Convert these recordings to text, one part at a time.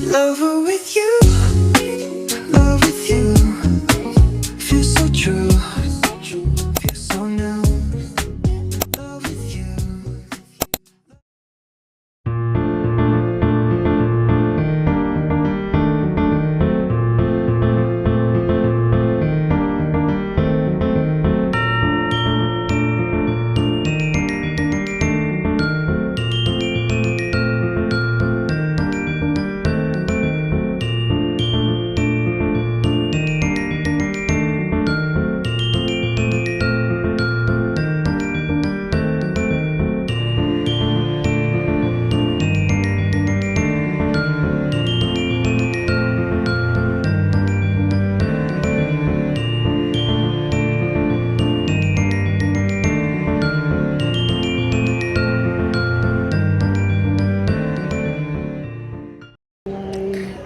Lover with you, love with you. Feels so true, feels so new. Love with you.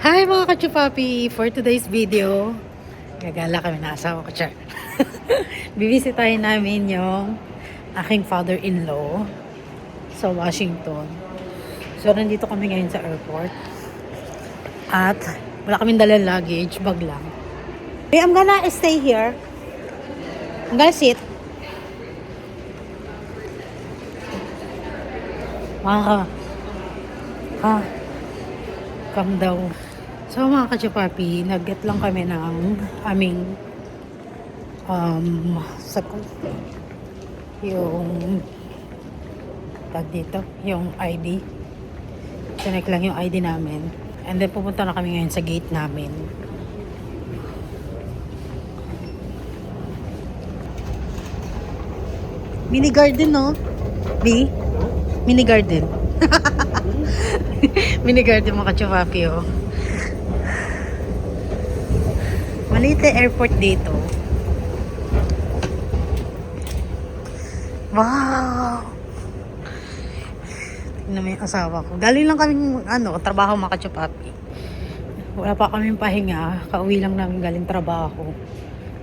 Hi mga kachupapi! For today's video, gagala kami na asawa ko, Char. Bibisitahin namin yung aking father-in-law sa Washington. So, nandito kami ngayon sa airport. At wala kaming dalang luggage, bag lang. Hey, I'm gonna stay here. I'm gonna sit. Calm down. So mga kachupapi, nag-get lang kami ng aming yung tag dito, yung ID. Connect lang yung ID namin. And then pupunta na kami ngayon sa gate namin. Mini garden, no? B? Mini garden. Mini garden mga kachupapi, oh. Maliit na airport dito. Wow! Tingnan mo yung asawa ko. Galing lang kaming trabaho mga kachupapi. Wala pa kaming pahinga. Kauwi lang namin galing trabaho.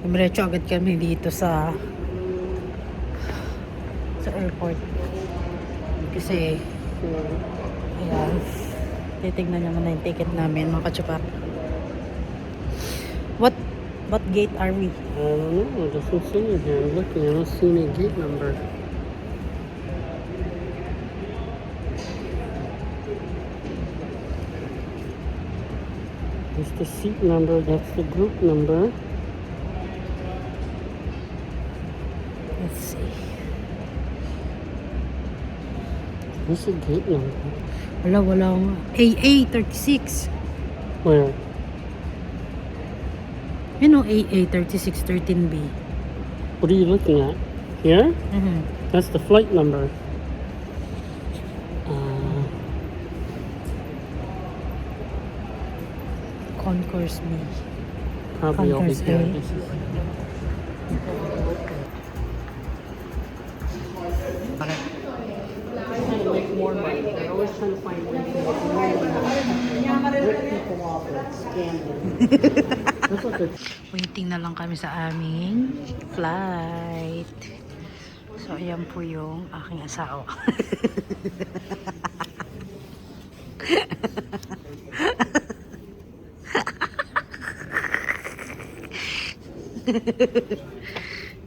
Dumiretso agad kami dito sa airport. Kasi ayan, titignan naman na yung ticket namin mga kachupapi. What gate are we? I don't know. It doesn't say it here. I'm looking. I don't see any gate number. That's the seat number. That's the group number. Let's see. What's the gate number? Walang AA36. Where? You know, AA3613B. What are you looking at? Here? Mm-hmm. That's the flight number. Concourse B. Probably over Concourse here. A. This is. Trying to make more money. They're always trying to find ways to make more money. Rip people off and scam them. That's what they're. Waiting na lang kami sa aming flight. So, ayan po yung aking asawa.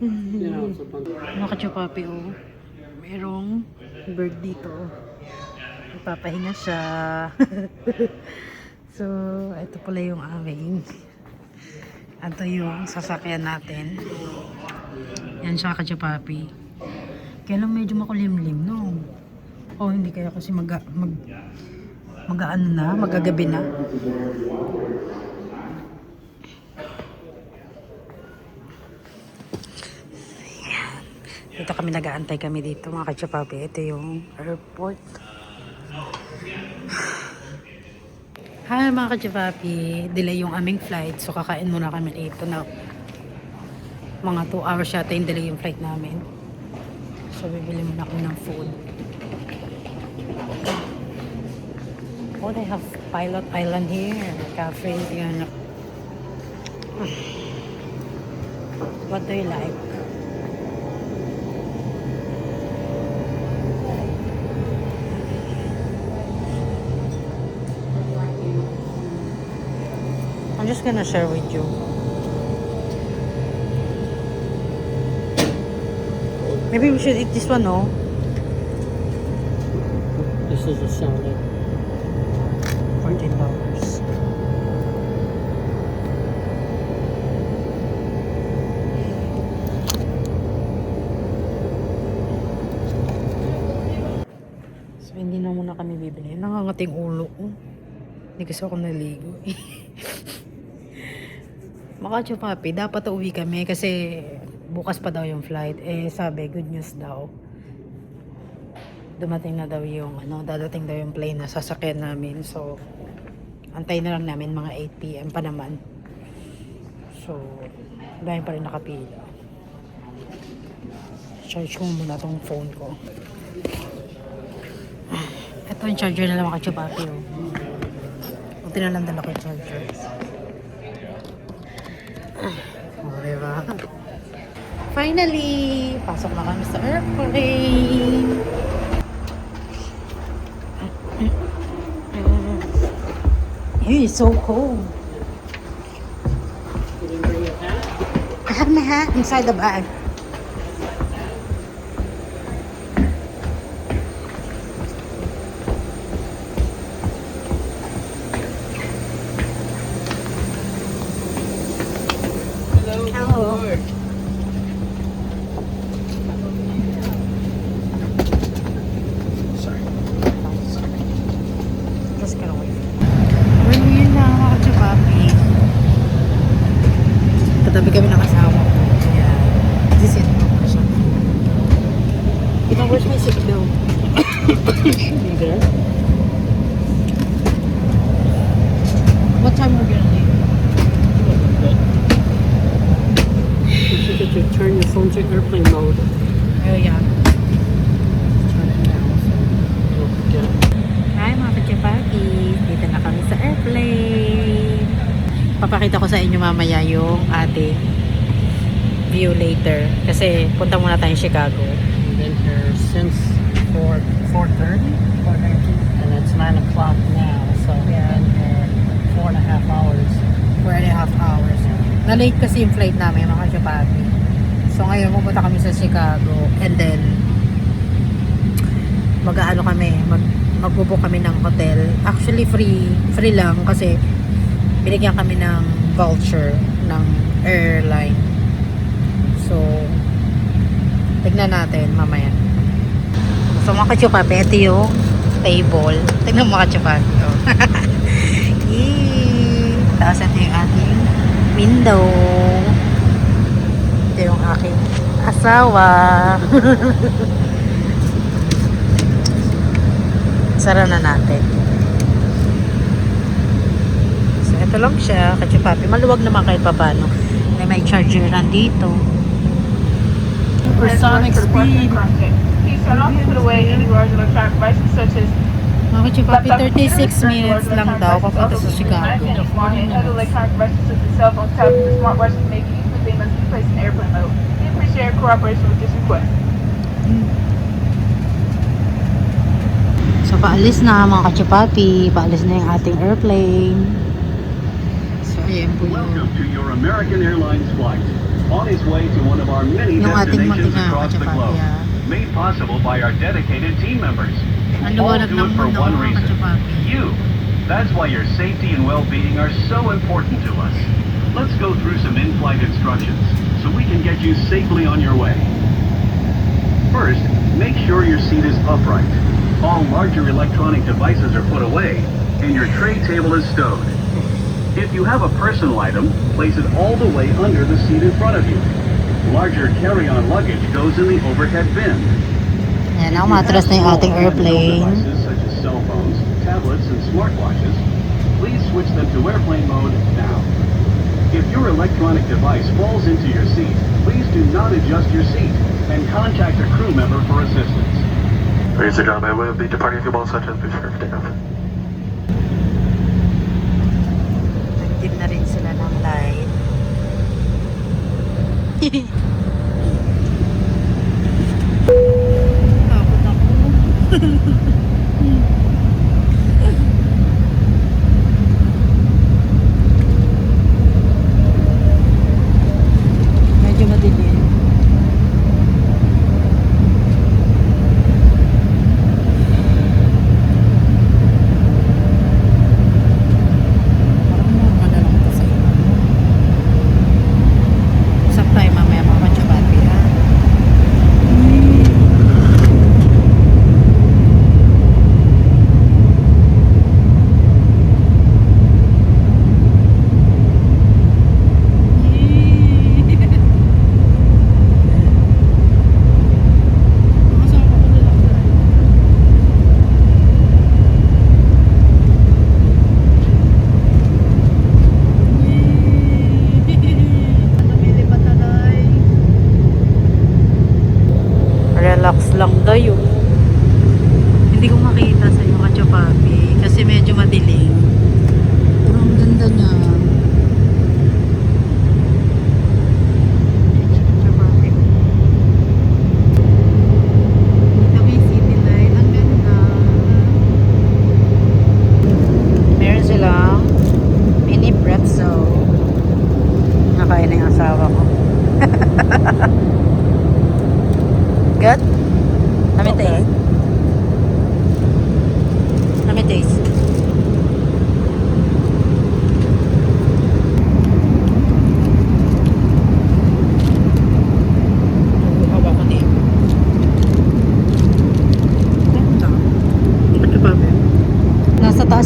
You know, it's a bunch of. Mga kachupapi, oh. Merong bird dito. Ipapahinga siya. So, ito pala yung aming. Ito yung sasakyan natin. Yan siya kachupapi. Kaya lang medyo makulimlim, no? O hindi kaya kasi magagabi na. Dito kami nag-aantay kami dito mga kachupapi. Ito yung airport. Hi mga kachupapi. Delay yung aming flight. So kakain muna kami dito na mga 2 hours yata yung delay yung flight namin. So bibili muna kami ng food. Oh, they have Pilot Island here. Cafe. Tingnan. What do you like? just gonna share with you. Maybe we should eat this one, no? This is a salad. $14. So, hindi na muna kami bibili. Nangangating ulo ko. Hindi kasi ako naligo. Makacho papi, dapat uwi kami kasi bukas pa daw yung flight. Eh, sabi, good news daw. Dumating na daw yung, dadating daw yung plane na sasakyan namin. So, antay na lang namin mga 8 PM pa naman. So, dahil pa rin nakapila. Charge ko muna tong phone ko. Ito yung charger na lang mga kachupapi. Buti na lang dala ko yung charger. Diba? Finally, pasok na kami sa airplane. It's so cold. You didn't bring your hat? I have my hat inside the bag. Hello. Sorry. Just gonna wait. We're here na mga kachupapi. Katabi kami ng asawa ko. Kaya, this is it siya. Where's my seat though? You there? What time are we gonna leave? You should get to turn your phone to airplane mode. Oh yeah. Turn it now so you don't forget. Hi mga kachupapi. Dito na kami sa airplane. Papakita ko sa inyo mamaya yung ating view later. Kasi punta muna tayong Chicago. We've been here since 4:30, and it's 9 o'clock now. So we've been here 4.5 hours. 4.5 hours. Na-late kasi yung flight namin mga kachupapi. So ngayon pupunta kami sa Chicago and then magbubook kami ng hotel. Actually free lang kasi binigyan kami ng voucher ng airline. So tignan natin mamaya. So mga kachupapi, ito yung table. Tignan mga kachupapi. Oh. Yee! Tapos ito yung ating window. Ito yung aking asawa. Sara na natin. So ito lang siya, kachupapi. Maluwag naman kahit papano. May charger nandito. Supersonic speed. Please turn off and put away any large electronic devices such as Mga kachupapi, laptop 36 minutes lang daw papunta sa Chicago. and other electronic devices such as cell phones, tablets, and smartwatches may be used, but they must be placed in airplane mode. We appreciate your cooperation with this request. So paalis na mga kachupapi. Paalis na yung ating airplane. So ayan po yung Welcome to your American Airlines flight. On its way to one of our many Yung ating destinations munting across the kachupapi, globe, ah. made possible by our dedicated team members. Ang All liwanag do ng it for mundo one mga reason. kachupapi. You. That's why your safety and well-being are so important to us. Let's go through some in-flight instructions so we can get you safely on your way. First, make sure your seat is upright. All larger electronic devices are put away and your tray table is stowed. If you have a personal item, place it all the way under the seat in front of you. Larger carry-on luggage goes in the overhead bin. Ayan, umatras na yung ating airplane. Devices such as cell phones, tablets, and smartwatches, please switch them to airplane mode now. If your electronic device falls into your seat, please do not adjust your seat and contact a crew member for assistance. Ladies and gentlemen, we'll be departing a few moments after the for takeoff. Nag-dim na rin sila ng light. Takot ako.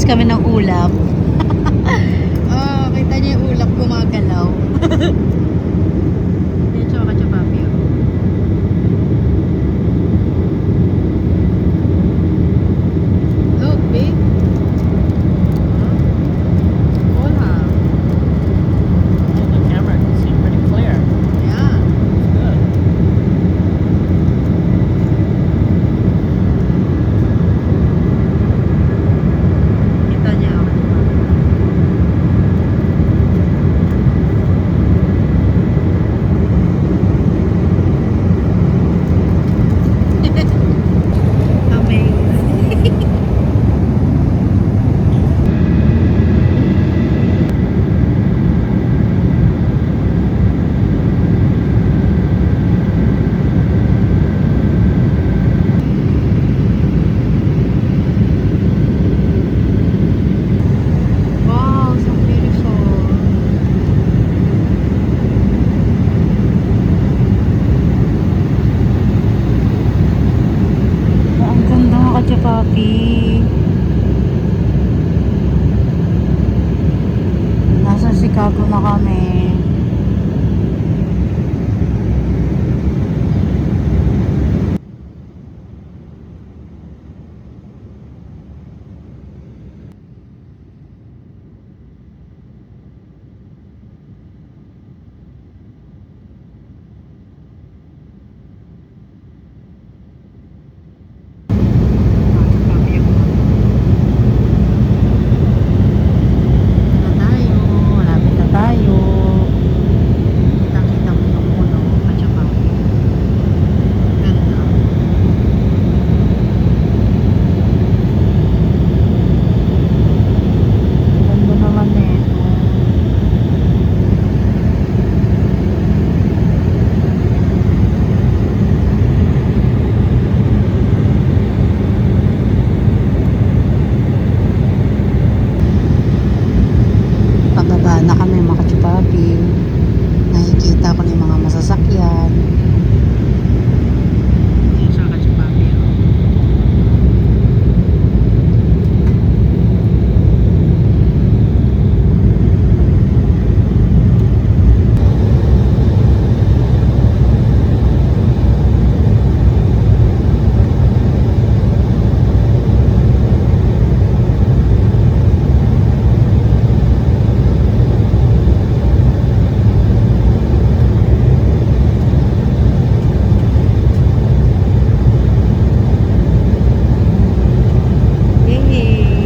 kami ng ulap. Oh, kita niyo yung ulap gumagalaw. Yan siya ka papi. Look, babe. Hola. Oh, the camera can see pretty clear. Yeah. Good. Kita niya ako. Amazing. Wow, so beautiful. Oh, ang ganda nga ka, papi. Nasa Chicago na kami. Malapit na tayo. Kitang-kita mo yung puno at saka ganda. Ganda naman eh. Pababa na kami mga kachupapi. Nakikita ko na yung mga masasakyan. Yan siya kachupapi. Yay!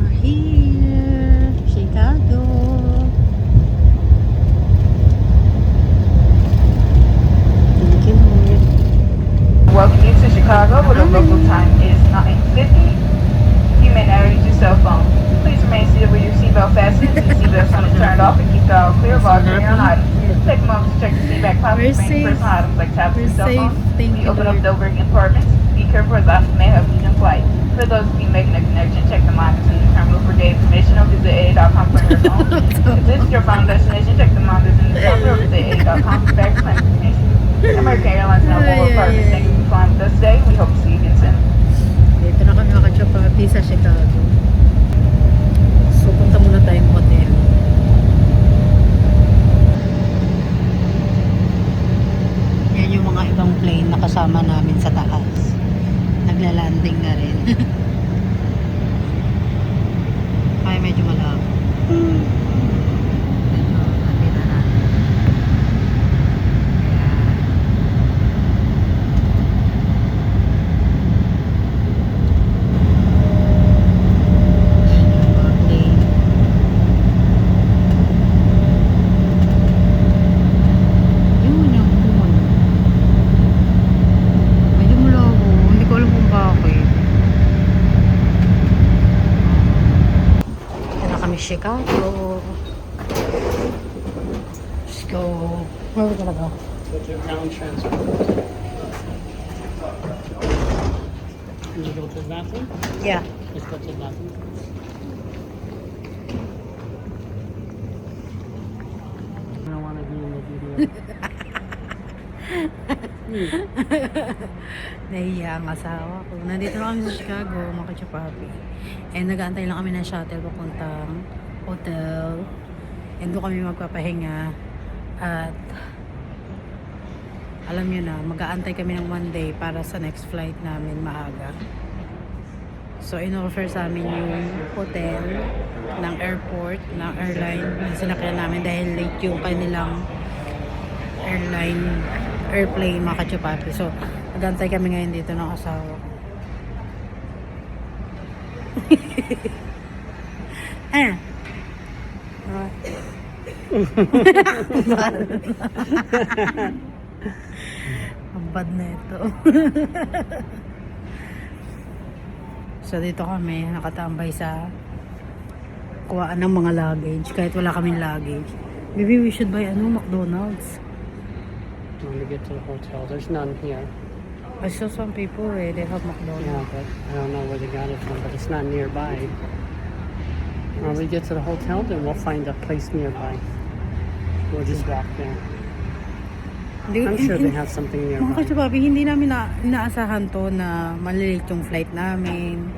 We're here, Chicago. Thank you, Lord. Welcome you to Chicago, where the local time is 9:50. You may now use your cell phone. Please remain seated with your seatbelt fastened. The seatbelt sign is turned off and keep the aisle clear while carrying on items. Take a moment to check the seat back We're pockets for any safe. personal items like tablets We're and cell safe. phones. Thank We you, open up Lord. the overhead compartments. Be careful as items may have leaving flight. For those of you making a connection, check the monitors in the terminal for gate information or visit AA.com for your phone. If this is your final destination, check the monitors in the terminal or visit AA.com for back claim information. American Airlines and our former partners, thank you for flying with us today. We hope to see you again soon. Dito na kami mga kachupapi sa Chicago. So, punta muna tayong hotel. Yan yung mga ibang plane na kasama namin sa taas. Nagla-landing na rin. Ay, medyo malabo. Medyo nakita natin. Ayan. Ayan yung mga plane. Yun yung moon. Medyo malabo. Hindi ko alam kung bakit. Chicago. Let's go. Where are we gonna go? With your ground transfer. Can you go to the bathroom? Yeah. Let's go to the bathroom. I don't want to be in the video. Nahiya ang asawa ko. Nandito na kami sa Chicago, mga kachapapi. And nag-aantay lang kami ng shuttle papuntang hotel. And doon kami magpapahinga. At alam nyo na, mag-aantay kami ng 1 day para sa next flight namin maaga. So, in-offer sa amin yung hotel ng airport, ng airline na sinakyan namin dahil late yung kanilang airplane, mga kachapapi. So, nag-aantay kami ngayon dito ng asawa ko. Ang bad na ito. So dito kami nakatambay sa kuhaan ng mga luggage kahit wala kaming luggage. Maybe we should buy McDonald's. When we get to the hotel, there's none here. I saw some people they have Yeah, McDonald's. but I don't know where they got it from, but it's not nearby. When we get to the hotel, then we'll find a place nearby. We'll just walk there. I'm sure they have something Mga nearby. kachapapi, hindi namin inaasahan to na malilate yung flight namin.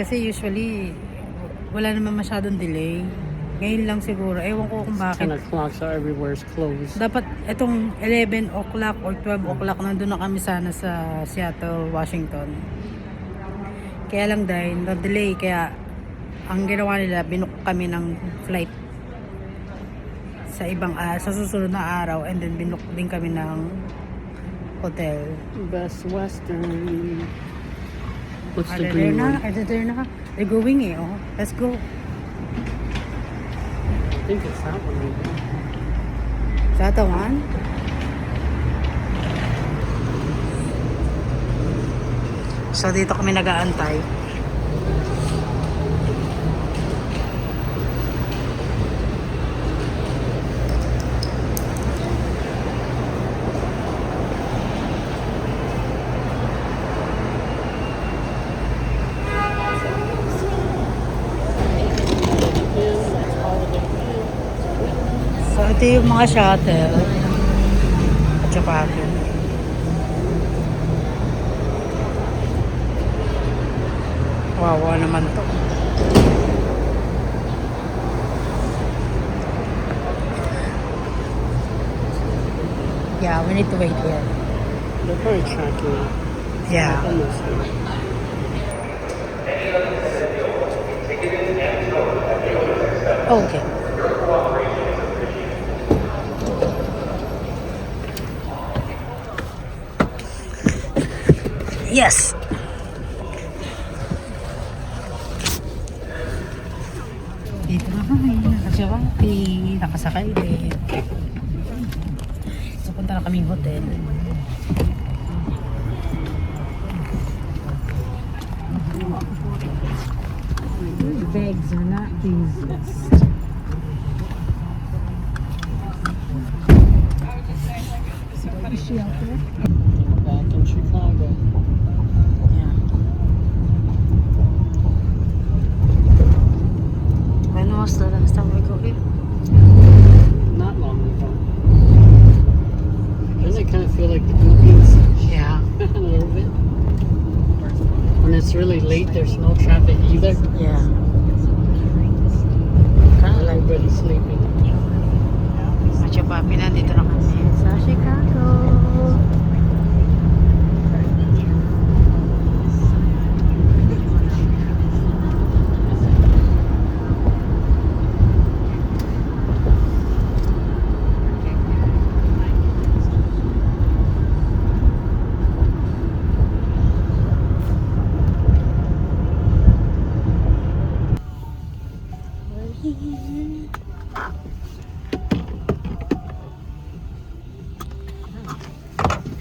Kasi usually, wala naman masyadong delay. Ngayon lang siguro. Ewan ko kung 10 bakit. o'clock, so everywhere's closed. Dapat itong 11 o'clock or 12 o'clock nandun na kami sana sa Seattle, Washington. Kaya lang dahil na-delay. Kaya ang ginawa nila, binook kami ng flight sa ibang sa susunod na araw, and then binook din kami ng hotel. Best Western. What's Are the they there green na? one? Are they there na? They're going eh. Oh. Let's go. I think it's that one. Maybe. Sa tawan? So dito kami nag-aantay. So ito yung mga shuttle at saka atin. Wawa naman to. Yeah, we need to wait here. They're probably tracking it. Yeah. Almost there. Okay. Yes. Dito na kami, nakasawati, nakasakay din. So, punta na kaming hotel. Bags are not easiest. Back in Chicago. Yeah. When was the last time we go here? Not long ago. Doesn't it kind of feel like the movies? Yeah. A little bit. When it's really late, there's no traffic either. Yeah. Kind of like Everybody's sleeping. Macho Papi, nandito na kami sa Chicago.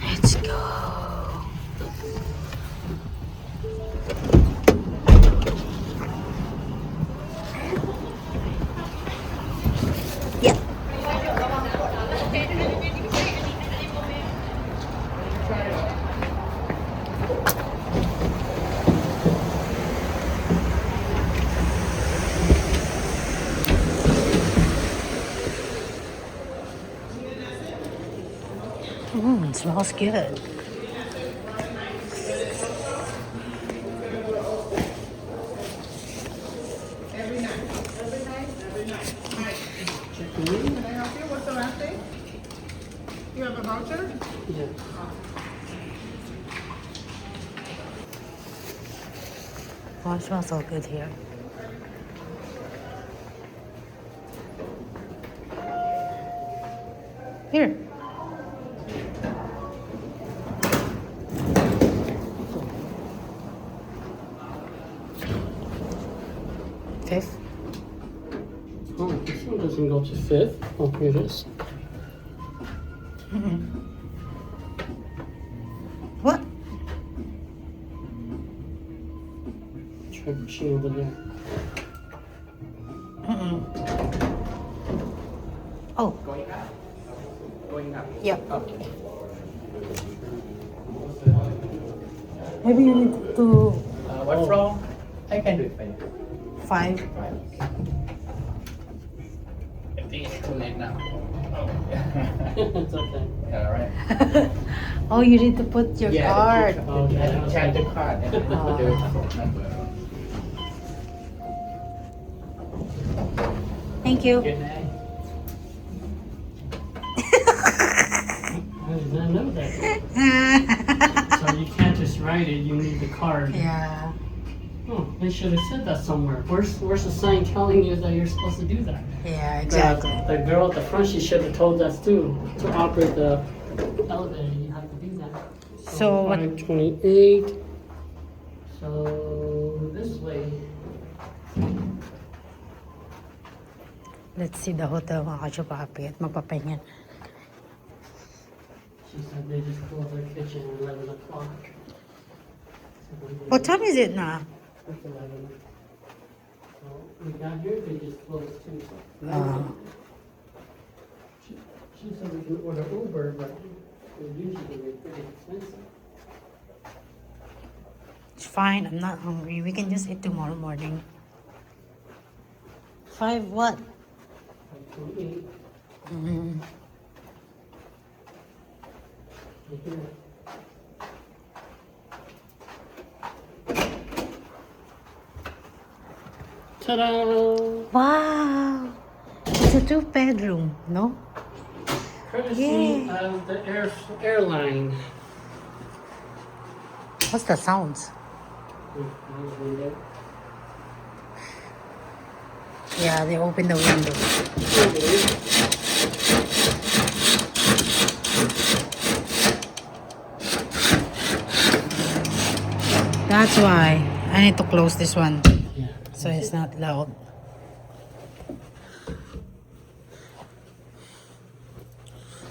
Let's go. It smells good. You have a voucher? Yeah. Oh, it smells so good here. Here. Fifth. Oh, this one doesn't go to 5th. Oh, here it is. What? Try pushing over there. Oh. Going up. Yep. Okay. Maybe you need to What from? I can do it for you. 5. Right. I think it's too late now. It's okay. All right. Oh, you need to put your card. Oh, You have yeah. to charge the card and then put the phone number. Thank you. Good night. I did not know that. So you can't just write it, you need the card. Yeah. Oh, they should have said that somewhere. Where's the sign telling you that you're supposed to do that? Yeah, exactly. The girl at the front, she should have told us too. To operate the elevator, you have to do that. So what? 528. So this way. Let's see the hotel, mga kachupapi, at magpapahinga. She said they just closed their kitchen at 11 o'clock. What time is it now? It's 11. So we got here, they just closed too. She said we can order Uber, but usually they're pretty expensive. It's fine, I'm not hungry. We can just eat tomorrow morning. 5 what? 528. Mm. Right here. Ta-da! Wow! It's a 2-bedroom, no? Courtesy of the airline. What's the sounds? Yeah, they open the window. That's why I need to close this one Yeah. so it's not loud.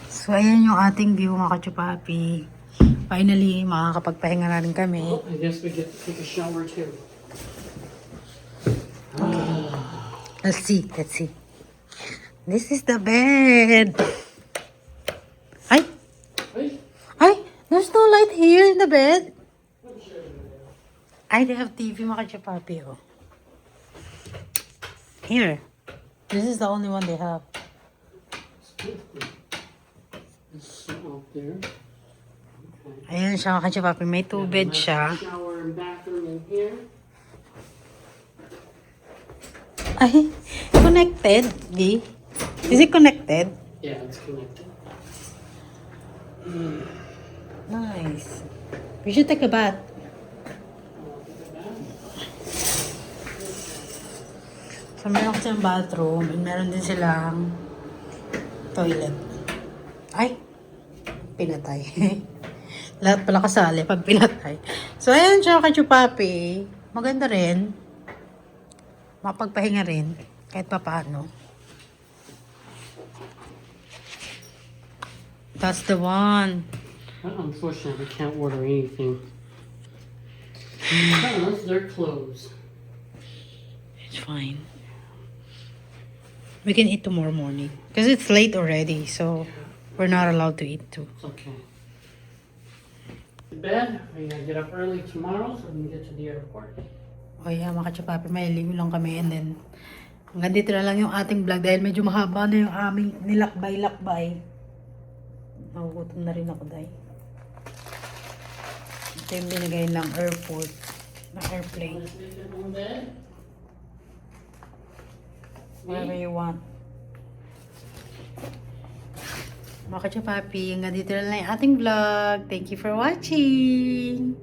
So, ayan yung ating view, mga kachupapi. Finally, makakapagpahinga na rin kami. Well, I guess we get to take a shower too. Let's see, let's see. This is the bed. Ay, Hey, ay, there's no light here in the bed. Ay, they have TV, mga kachupapi, oh. Here. This is the only one they have. it's out there. Ayan siya, mga kachupapi. May 2 bed siya. Shower and bathroom in here. Ay, connected, B. Is it connected? Yeah, it's connected. Nice. We should take a bath. So, meron kasi ang bathroom and meron din silang toilet. Ay, pinatay. Lahat pala kasali pag pinatay. So, ayan siya, kachupapi. Maganda rin. Mapagpahinga rin. Kahit pa paano. That's the one. Unfortunately, we can't order anything. Unless they're closed. It's fine. We can eat tomorrow morning. Because it's late already, so we're not allowed to eat too. It's okay. Bed, we're gonna get up early tomorrow so we can get to the airport. O yeah, mga kachupapi, may ligo lang kami and then hanggang dito na lang yung ating vlog dahil medyo mahaba na yung aming nilakbay-lakbay. Nagugutom na rin ako, day. Ito yung binigay ng airport, ng airplane. Whatever you want. Mga ka-papi, hanggang dito na lang yung ating vlog. Thank you for watching!